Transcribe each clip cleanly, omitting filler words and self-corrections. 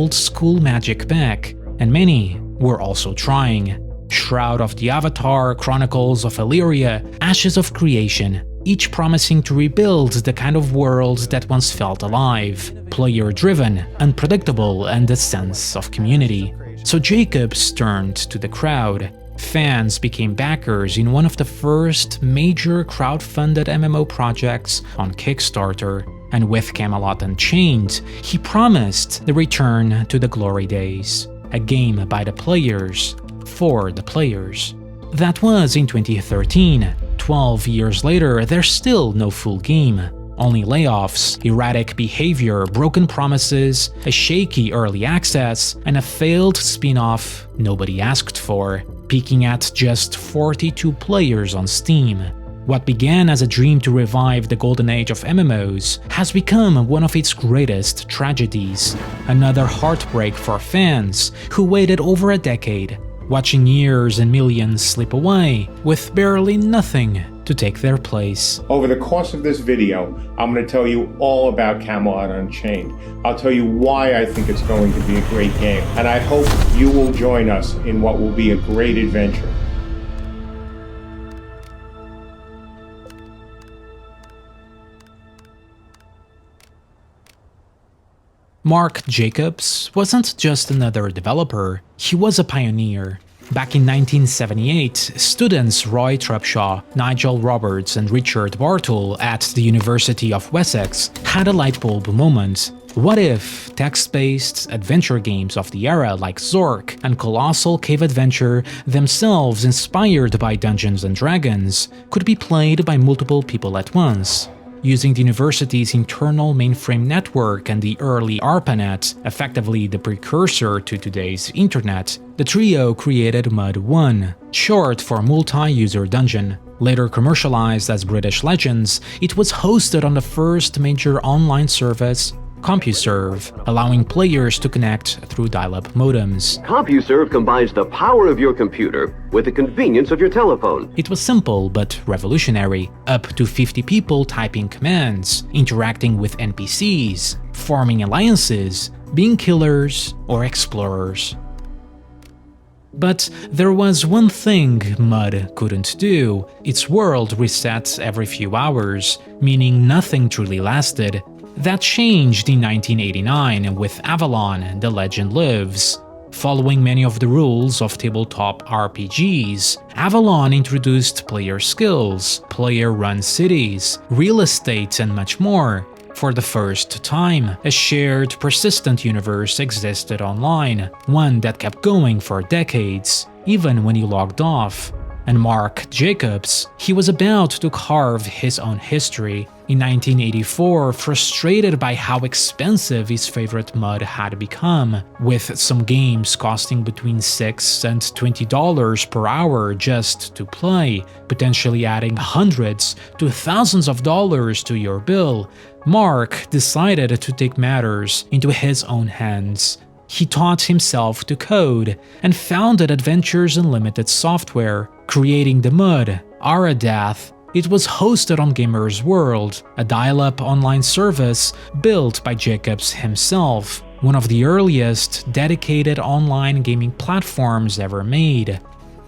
old-school magic back, and many were also trying. Shroud of the Avatar, Chronicles of Illyria, Ashes of Creation, each promising to rebuild the kind of world that once felt alive, player-driven, unpredictable, and a sense of community. So Jacobs turned to the crowd. Fans became backers in one of the first major crowd-funded MMO projects on Kickstarter, and with Camelot Unchained, he promised the return to the glory days, a game by the players, for the players. That was in 2013. 12 years later, there's still no full game. Only layoffs, erratic behavior, broken promises, a shaky early access, and a failed spin-off nobody asked for, peaking at just 42 players on Steam. What began as a dream to revive the golden age of MMOs has become one of its greatest tragedies. Another heartbreak for fans who waited over a decade, watching years and millions slip away with barely nothing to take their place. Over the course of this video, I'm going to tell you all about Camelot Unchained. I'll tell you why I think it's going to be a great game, and I hope you will join us in what will be a great adventure. Mark Jacobs wasn't just another developer, he was a pioneer. Back in 1978, students Roy Trubshaw, Nigel Roberts, and Richard Bartle at the University of Wessex had a lightbulb moment. What if text-based adventure games of the era like Zork and Colossal Cave Adventure, themselves inspired by Dungeons & Dragons, could be played by multiple people at once? Using the university's internal mainframe network and the early ARPANET, effectively the precursor to today's internet, the trio created MUD1, short for Multi-User Dungeon. Later commercialized as British Legends, it was hosted on the first major online service, CompuServe, allowing players to connect through dial-up modems. CompuServe combines the power of your computer with the convenience of your telephone. It was simple but revolutionary, up to 50 people typing commands, interacting with NPCs, forming alliances, being killers or explorers. But there was one thing MUD couldn't do. Its world resets every few hours, meaning nothing truly lasted. That changed in 1989 with Avalon: The Legend Lives. Following many of the rules of tabletop RPGs, Avalon introduced player skills, player-run cities, real estate, and much more. For the first time, a shared, persistent universe existed online, one that kept going for decades, even when you logged off. And Mark Jacobs, he was about to carve his own history. In 1984, frustrated by how expensive his favorite MUD had become, with some games costing between $6 and $20 per hour just to play, potentially adding hundreds to thousands of dollars to your bill, Mark decided to take matters into his own hands. He taught himself to code and founded Adventures Unlimited Software, creating the MUD, Aradath. It was hosted on Gamers World, a dial-up online service built by Jacobs himself, one of the earliest dedicated online gaming platforms ever made.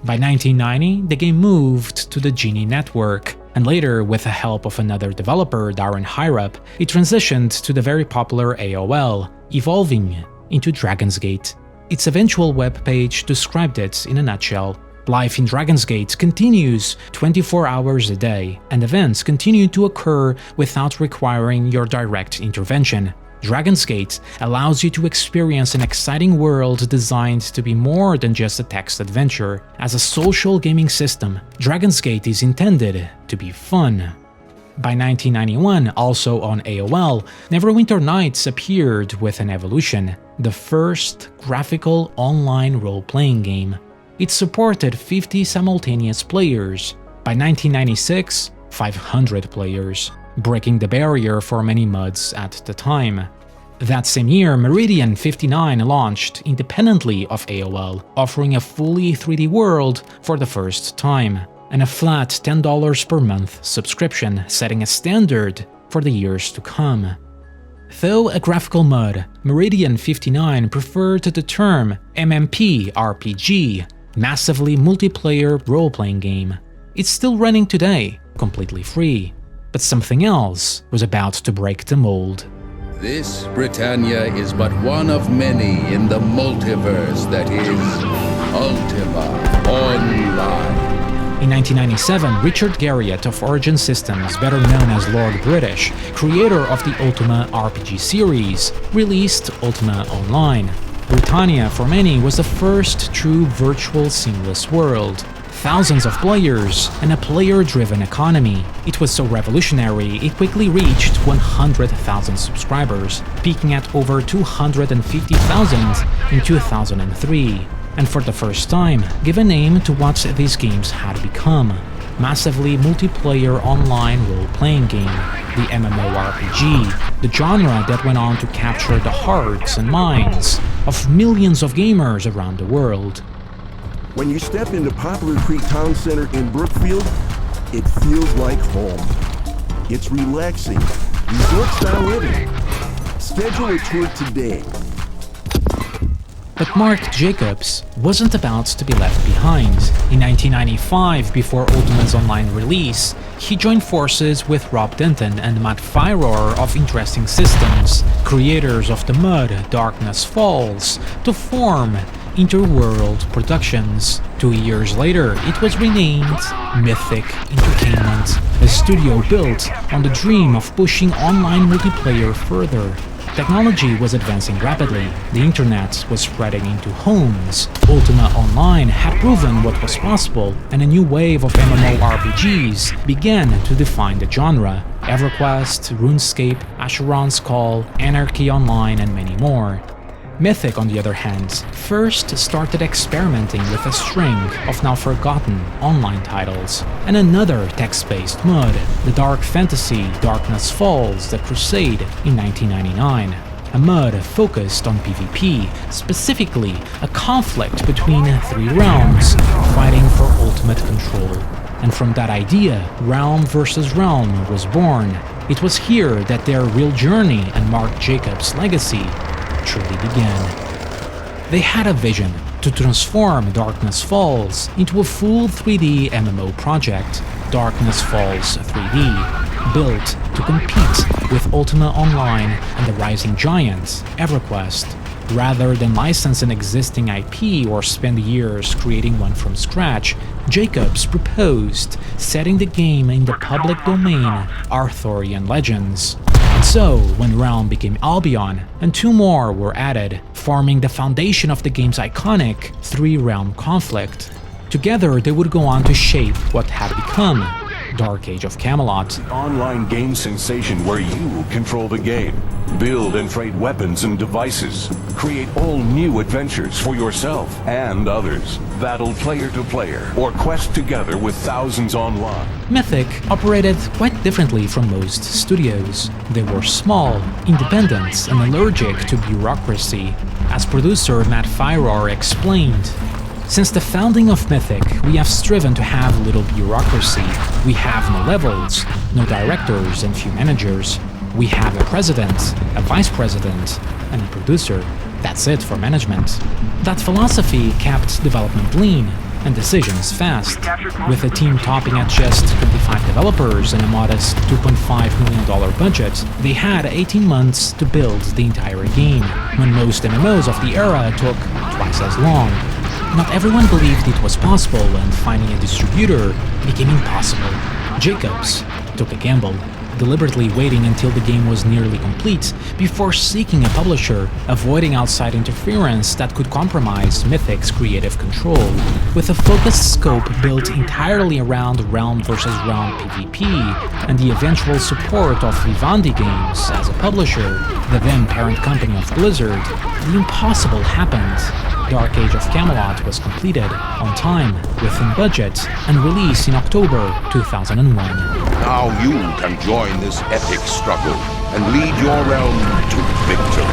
By 1990, the game moved to the Genie network, and later, with the help of another developer, Darren Hyrup, it transitioned to the very popular AOL, evolving into Dragon's Gate. Its eventual webpage described it in a nutshell. Life in Dragon's Gate continues 24 hours a day, and events continue to occur without requiring your direct intervention. Dragon's Gate allows you to experience an exciting world designed to be more than just a text adventure. As a social gaming system, Dragon's Gate is intended to be fun. By 1991, also on AOL, Neverwinter Nights appeared with an evolution, the first graphical online role-playing game. It supported 50 simultaneous players. By 1996, 500 players, breaking the barrier for many MUDs at the time. That same year, Meridian 59 launched independently of AOL, offering a fully 3D world for the first time, and a flat $10 per month subscription, setting a standard for the years to come. Though a graphical mod, Meridian59 preferred the term MMP-RPG, massively multiplayer role-playing game. It's still running today, completely free. But something else was about to break the mold. This Britannia is but one of many in the multiverse that is Ultima Online. In 1997, Richard Garriott of Origin Systems, better known as Lord British, creator of the Ultima RPG series, released Ultima Online. Britannia, for many, was the first true virtual seamless world. Thousands of players and a player-driven economy. It was so revolutionary, it quickly reached 100,000 subscribers, peaking at over 250,000 in 2003. And for the first time, give a name to what these games had become. Massively multiplayer online role-playing game, the MMORPG, the genre that went on to capture the hearts and minds of millions of gamers around the world. When you step into Poplar Creek Town Center in Brookfield, it feels like home. It's relaxing, resort-style living. Schedule a tour today. But Mark Jacobs wasn't about to be left behind. In 1995, before Ultima's online release, he joined forces with Rob Denton and Matt Firor of Interesting Systems, creators of the mod Darkness Falls, to form Interworld Productions. 2 years later, it was renamed Mythic Entertainment, a studio built on the dream of pushing online multiplayer further. Technology was advancing rapidly, the internet was spreading into homes, Ultima Online had proven what was possible, and a new wave of MMORPGs began to define the genre. EverQuest, RuneScape, Asheron's Call, Anarchy Online, and many more. Mythic, on the other hand, first started experimenting with a string of now forgotten online titles, and another text-based mod, the dark fantasy Darkness Falls: The Crusade, in 1999. A mod focused on PvP, specifically a conflict between three realms, fighting for ultimate control. And from that idea, Realm vs. Realm was born. It was here that their real journey and Mark Jacobs' legacy truly began. They had a vision to transform Darkness Falls into a full 3D MMO project, Darkness Falls 3D, built to compete with Ultima Online and the rising giant, EverQuest. Rather than license an existing IP or spend years creating one from scratch, Jacobs proposed setting the game in the public domain, Arthurian legends. And so, when Realm became Albion, and two more were added, forming the foundation of the game's iconic three-realm conflict. Together, they would go on to shape what had become Dark Age of Camelot. Online game sensation where you control the game. Build and trade weapons and devices. Create all new adventures for yourself and others. Battle player to player or quest together with thousands online. Mythic operated quite differently from most studios. They were small, independent, and allergic to bureaucracy. As producer Matt Firor explained, "Since the founding of Mythic, we have striven to have little bureaucracy. We have no levels, no directors and few managers. We have a president, a vice president, and a producer. That's it for management." That philosophy kept development lean and decisions fast. With a team topping at just 25 developers and a modest $2.5 million budget, they had 18 months to build the entire game, when most MMOs of the era took twice as long. Not everyone believed it was possible, and finding a distributor became impossible. Jacobs took a gamble, deliberately waiting until the game was nearly complete before seeking a publisher, avoiding outside interference that could compromise Mythic's creative control. With a focused scope built entirely around Realm vs. Realm PvP and the eventual support of Vivendi Games as a publisher, the then parent company of Blizzard, the impossible happened. Dark Age of Camelot was completed, on time, within budget, and released in October 2001. Now you can join this epic struggle and lead your realm to victory.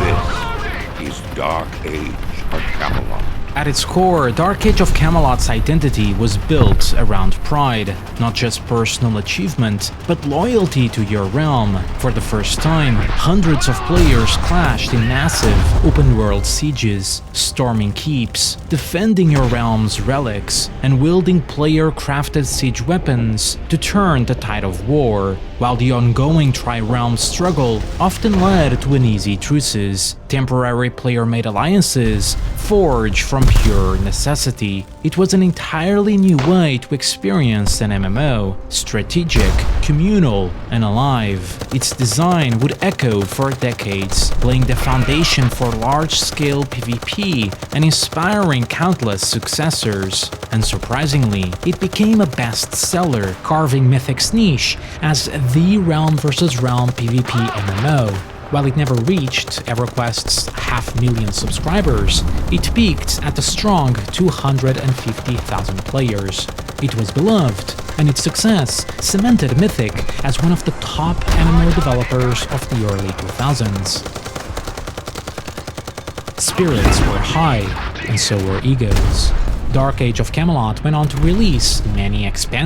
This is Dark Age of Camelot. At its core, Dark Age of Camelot's identity was built around pride, not just personal achievement, but loyalty to your realm. For the first time, hundreds of players clashed in massive, open-world sieges, storming keeps, defending your realm's relics, and wielding player-crafted siege weapons to turn the tide of war, while the ongoing tri-realm struggle often led to uneasy truces, temporary player-made alliances forged from pure necessity. It was an entirely new way to experience an MMO, strategic, communal, and alive. Its design would echo for decades, laying the foundation for large-scale PvP and inspiring countless successors. And surprisingly, it became a bestseller, carving Mythic's niche as the realm versus realm PvP MMO. While it never reached EverQuest's 500,000 subscribers, it peaked at a strong 250,000 players. It was beloved, and its success cemented Mythic as one of the top MMO developers of the early 2000s. Spirits were high, and so were egos. Dark Age of Camelot went on to release many expansions